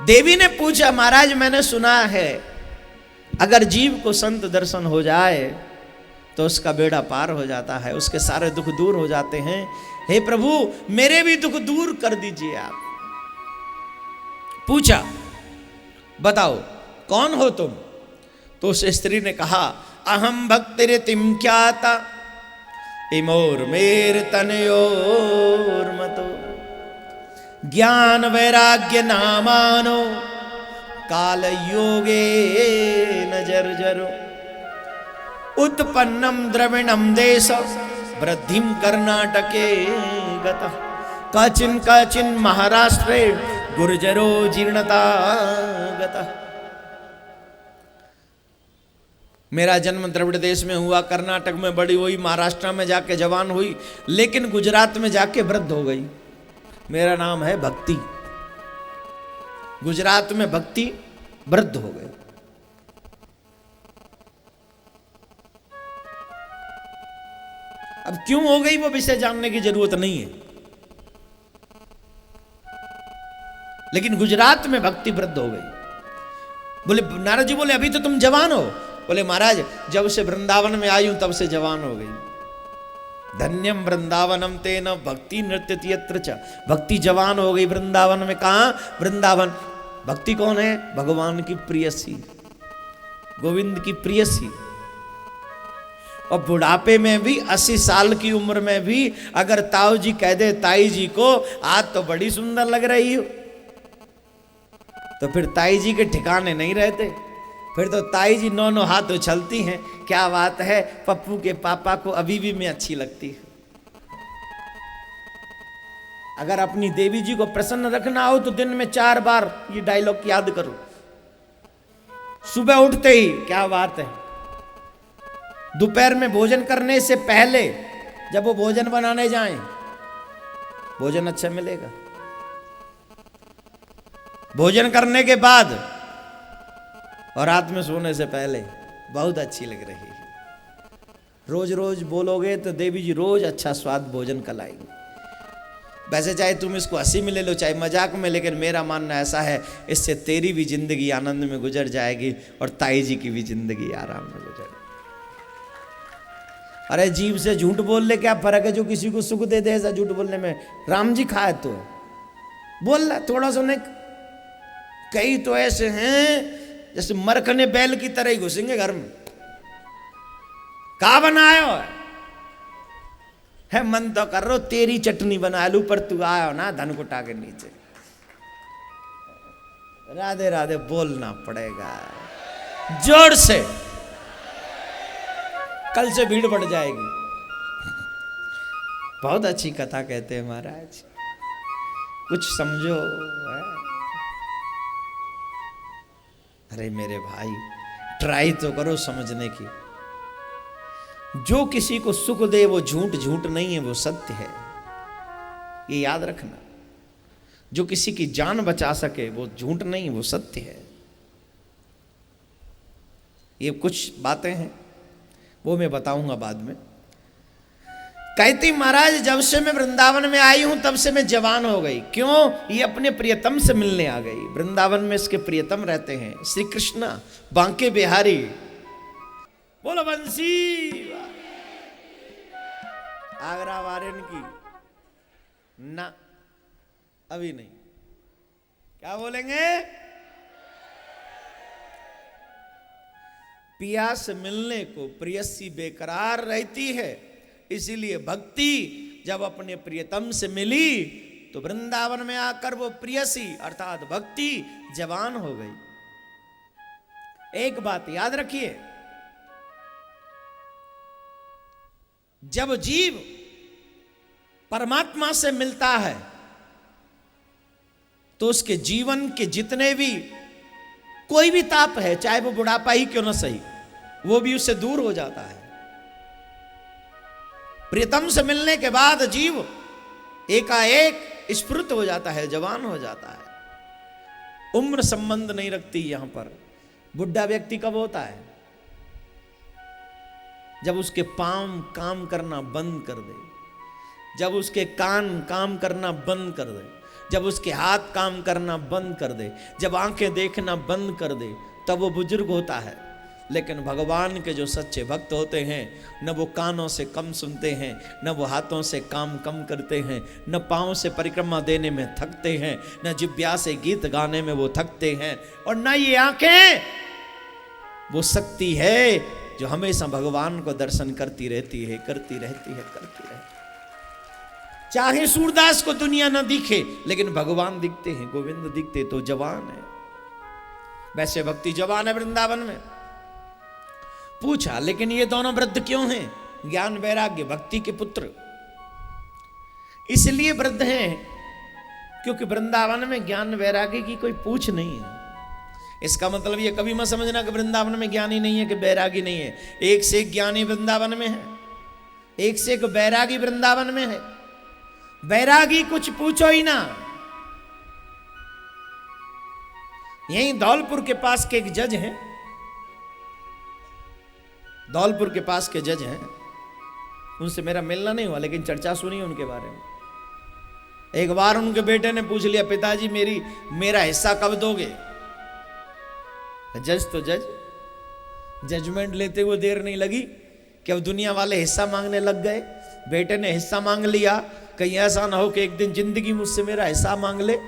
देवी ने पूछा, महाराज मैंने सुना है अगर जीव को संत दर्शन हो जाए तो उसका बेड़ा पार हो जाता है, उसके सारे दुख दूर हो जाते हैं। हे प्रभु मेरे भी दुख दूर कर दीजिए आप। पूछा बताओ कौन हो तुम? तो उस स्त्री ने कहा, अहम भक्तिरितिम ख्याता इमोर मेर तनयोर मतो ज्ञान वैराग्य नामानो काल योगे न जर्जरो उत्पन्नम द्रविणम देश वृद्धिम कर्नाटके गतः कचिन कचिन महाराष्ट्रे गुर्जरो जीर्णता गतः। मेरा जन्म द्रविड़ देश में हुआ, कर्नाटक में बड़ी हुई, महाराष्ट्र में जाके जवान हुई, लेकिन गुजरात में जाके वृद्ध हो गई। मेरा नाम है भक्ति। गुजरात में भक्ति वृद्ध हो गए। अब क्यों हो गई वो विषय जानने की जरूरत नहीं है, लेकिन गुजरात में भक्ति वृद्ध हो गई। बोले नारद जी बोले अभी तो तुम जवान हो। बोले महाराज जब से वृंदावन में आई हूं तब से जवान हो गई। धन्यम वृंदावनम तेन भक्ति नृत्य यत्र च। भक्ति जवान हो गई वृंदावन में। कहा? वृंदावन। भक्ति कौन है? भगवान की प्रियसी, गोविंद की प्रियसी। और बुढ़ापे में भी 80 साल की उम्र में भी अगर ताऊ जी कह दे ताई जी को आज तो बड़ी सुंदर लग रही हो, तो फिर ताई जी के ठिकाने नहीं रहते। फिर तो ताई जी नौ नौ हाथ उछलती हैं, क्या बात है, पप्पू के पापा को अभी भी मैं अच्छी लगती हूं। अगर अपनी देवी जी को प्रसन्न रखना हो तो दिन में 4 बार ये डायलॉग याद करो। सुबह उठते ही क्या बात है, दोपहर में भोजन करने से पहले जब वो भोजन बनाने जाएं, भोजन अच्छा मिलेगा। भोजन करने के बाद और रात में सोने से पहले बहुत अच्छी लग रही है। रोज रोज बोलोगे तो देवी जी रोज अच्छा स्वाद भोजन का लाएंगे। वैसे चाहे तुम इसको हंसी में ले लो चाहे मजाक में, लेकिन मेरा मानना ऐसा है इससे तेरी भी जिंदगी आनंद में गुजर जाएगी और ताई जी की भी जिंदगी आराम में गुजर। अरे जीभ से झूठ बोल ले क्या फर्क है? जो किसी को सुख दे दे ऐसा झूठ बोलने में। राम जी खाए तो बोल रहा थोड़ा सा नहीं। कई तो ऐसे हैं जैसे मरखने बैल की तरह ही घुसेंगे घर में। का बनायो है? मन तो कर रो तेरी चटनी बना लू, पर तू आयो ना धनकुटा के नीचे। राधे राधे बोलना पड़ेगा जोर से, कल से भीड़ बढ़ जाएगी। बहुत अच्छी कथा कहते हैं महाराज, कुछ समझो है? अरे मेरे भाई ट्राई तो करो समझने की। जो किसी को सुख दे वो झूठ झूठ नहीं है, वो सत्य है, ये याद रखना। जो किसी की जान बचा सके वो झूठ नहीं, वो सत्य है। ये कुछ बातें हैं वो मैं बताऊंगा बाद में। कहती महाराज जब से मैं वृंदावन में आई हूं तब से मैं जवान हो गई। क्यों? ये अपने प्रियतम से मिलने आ गई। वृंदावन में इसके प्रियतम रहते हैं, श्री कृष्णा बांके बिहारी। बोलो बंसी। आगरा वारिन की ना अभी नहीं। क्या बोलेंगे? पिया से मिलने को प्रियसी बेकरार रहती है, इसीलिए भक्ति जब अपने प्रियतम से मिली तो वृंदावन में आकर वो प्रियसी अर्थात भक्ति जवान हो गई। एक बात याद रखिए, जब जीव परमात्मा से मिलता है तो उसके जीवन के जितने भी कोई भी ताप है, चाहे वो बुढ़ापा ही क्यों ना सही, वो भी उससे दूर हो जाता है। प्रियतम से मिलने के बाद जीव एकाएक स्फुरित हो जाता है, जवान हो जाता है। उम्र संबंध नहीं रखती। यहां पर बुढ़ा व्यक्ति कब होता है? जब उसके पांव काम करना बंद कर दे, जब उसके कान काम करना बंद कर दे, जब उसके हाथ काम करना बंद कर दे, जब आंखें देखना बंद कर दे, तब वो बुजुर्ग होता है। लेकिन भगवान के जो सच्चे भक्त होते हैं, न वो कानों से कम सुनते हैं, न वो हाथों से काम कम करते हैं, न पाँव से परिक्रमा देने में थकते हैं, न जिह्वा से गीत गाने में वो थकते हैं, और न ये आंखें वो शक्ति है जो हमेशा भगवान को दर्शन करती रहती है, करती रहती है, करती रहती है। चाहे सूरदास को दुनिया न दिखे, लेकिन भगवान दिखते हैं, गोविंद दिखते तो जवान है। वैसे भक्ति जवान है वृंदावन में। पूछा, लेकिन ये दोनों वृद्ध क्यों हैं? ज्ञान वैराग्य भक्ति के पुत्र इसलिए वृद्ध हैं क्योंकि वृंदावन में ज्ञान वैराग्य की कोई पूछ नहीं है। इसका मतलब ये कभी मत समझना कि वृंदावन में ज्ञानी नहीं है, कि बैरागी नहीं है। एक से एक ज्ञानी वृंदावन में है, एक से एक बैरागी वृंदावन में है। बैरागी कुछ पूछो ही ना। यहीं धौलपुर के पास के एक जज हैं, धौलपुर के पास के जज हैं, उनसे मेरा मिलना नहीं हुआ, लेकिन चर्चा सुनी उनके बारे में। एक बार उनके बेटे ने पूछ लिया, पिताजी मेरा हिस्सा कब दोगे? जज तो जज, जजमेंट लेते हुए देर नहीं लगी कि अब दुनिया वाले हिस्सा मांगने लग गए। बेटे ने हिस्सा मांग लिया, कहीं ऐसा ना हो कि एक दिन जिंदगी मुझसे मेरा हिस्सा मांग ले।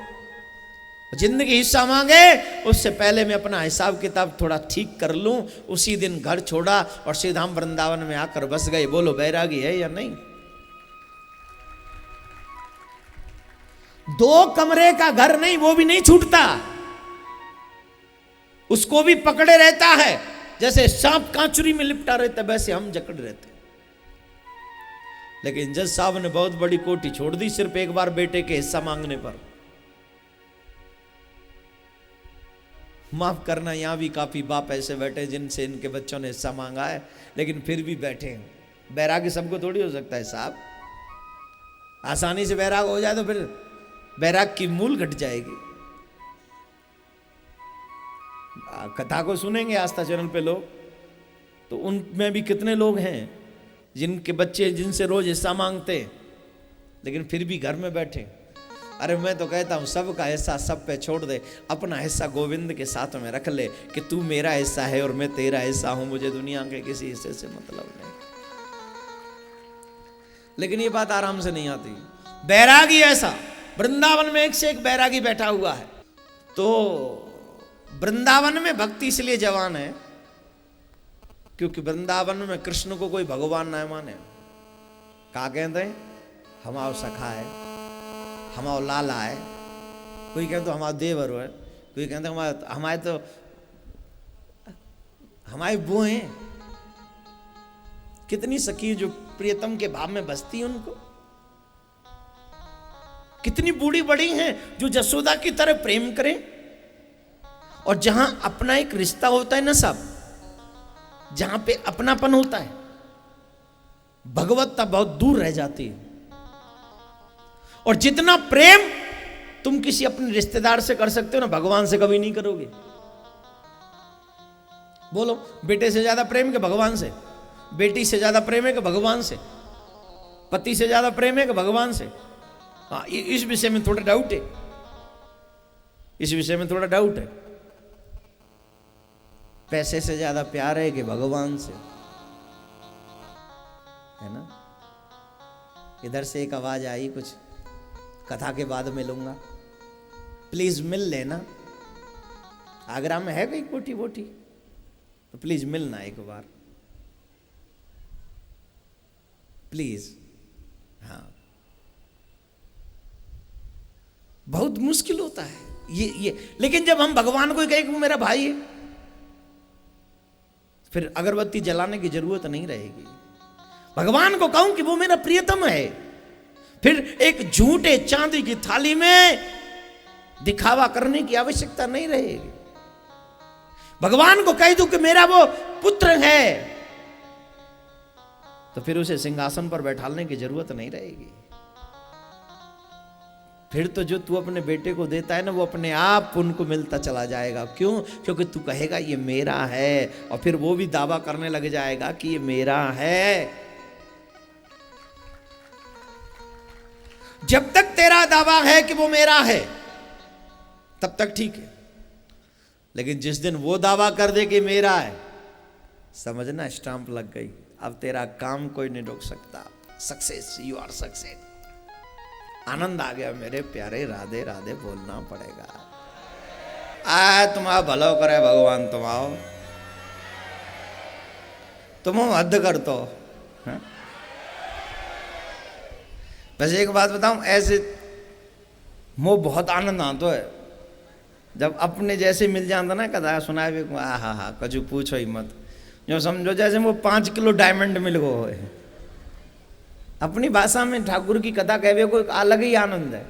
जिंदगी हिस्सा मांगे उससे पहले मैं अपना हिसाब किताब थोड़ा ठीक कर लूं। उसी दिन घर छोड़ा और सीधा हम वृंदावन में आकर बस गए। बोलो बैरागी है या नहीं? 2 कमरे का घर नहीं, वो भी नहीं छूटता, उसको भी पकड़े रहता है। जैसे सांप कांचुरी में लिपटा रहता है, वैसे हम जकड़ रहते। लेकिन जज साहब ने बहुत बड़ी कोठी छोड़ दी सिर्फ एक बार बेटे के हिस्सा मांगने पर। माफ करना, यहां भी काफी बाप ऐसे बैठे जिनसे इनके बच्चों ने हिस्सा मांगा है, लेकिन फिर भी बैठे हैं। बैरागी सबको थोड़ी हो सकता है साहब। आसानी से बैराग हो जाए तो फिर बैराग की मूल घट जाएगी। कथा को सुनेंगे आस्था चैनल पे लोग, तो उनमें भी कितने लोग हैं जिनके बच्चे जिनसे रोज हिस्सा मांगते, लेकिन फिर भी घर में बैठे। अरे मैं तो कहता हूं सबका हिस्सा सब पे छोड़ दे, अपना हिस्सा गोविंद के साथ में रख ले कि तू मेरा हिस्सा है और मैं तेरा हिस्सा हूं, मुझे दुनिया के किसी हिस्से से मतलब नहीं। लेकिन ये बात आराम से नहीं आती। बैरागी ऐसा, वृंदावन में एक से एक बैरागी बैठा हुआ है। तो वृंदावन में भक्ति इसलिए जवान है क्योंकि वृंदावन में कृष्ण को कोई भगवान ना माने। कहा कहते हैं हमारा सखा है, हमारा लाला है, कोई कहते हमारा देवर है, कोई कहते हमारे तो हमारी बुआ हैं। कितनी सखी जो प्रियतम के भाव में बसती हैं उनको, कितनी बूढ़ी बड़ी हैं जो जसोदा की तरह प्रेम करें। और जहां अपना एक रिश्ता होता है ना सब, जहां पे अपनापन होता है, भगवत्ता बहुत दूर रह जाती है। और जितना प्रेम तुम किसी अपने रिश्तेदार से कर सकते हो ना, भगवान से कभी नहीं करोगे। बोलो, बेटे से ज्यादा प्रेम के भगवान से, बेटी से ज्यादा प्रेम है कि भगवान से, पति से ज्यादा प्रेम है कि भगवान से? हाँ, इस विषय में थोड़ा डाउट है, इस विषय में थोड़ा डाउट है। पैसे से ज्यादा प्यार है कि भगवान से? है ना? इधर से एक आवाज आई, कुछ कथा के बाद मिलूंगा, प्लीज मिल लेना। आगरा में है कोई कोठी वोठी तो प्लीज मिलना एक बार, प्लीज। हाँ, बहुत मुश्किल होता है ये। लेकिन जब हम भगवान को कहें कि वो मेरा भाई है, फिर अगरबत्ती जलाने की जरूरत नहीं रहेगी। भगवान को कहूं कि वो मेरा प्रियतम है, फिर एक झूठे चांदी की थाली में दिखावा करने की आवश्यकता नहीं रहेगी। भगवान को कह दूं कि मेरा वो पुत्र है, तो फिर उसे सिंहासन पर बैठाने की जरूरत नहीं रहेगी। फिर तो जो तू अपने बेटे को देता है ना, वो अपने आप उनको मिलता चला जाएगा। क्यों? क्योंकि तू कहेगा ये मेरा है, और फिर वो भी दावा करने लग जाएगा कि ये मेरा है। जब तक तेरा दावा है कि वो मेरा है तब तक ठीक है, लेकिन जिस दिन वो दावा कर दे कि मेरा है, समझना स्टांप लग गई, अब तेरा काम कोई नहीं रोक सकता। Success, you are success. आनंद आ गया मेरे प्यारे, राधे राधे बोलना पड़ेगा। तुम्हारा भलो करे भगवान, तुम आओ, तुम हद कर तो। वैसे एक बात बताऊं, ऐसे मोह बहुत आनंद आता है जब अपने जैसे मिल जाता ना, कदा सुना भी, हा कजू पूछो ही मत, जो समझो जैसे वो 5 किलो डायमंड मिल गो है। अपनी भाषा में ठाकुर की कथा कहवे को एक अलग ही आनंद है।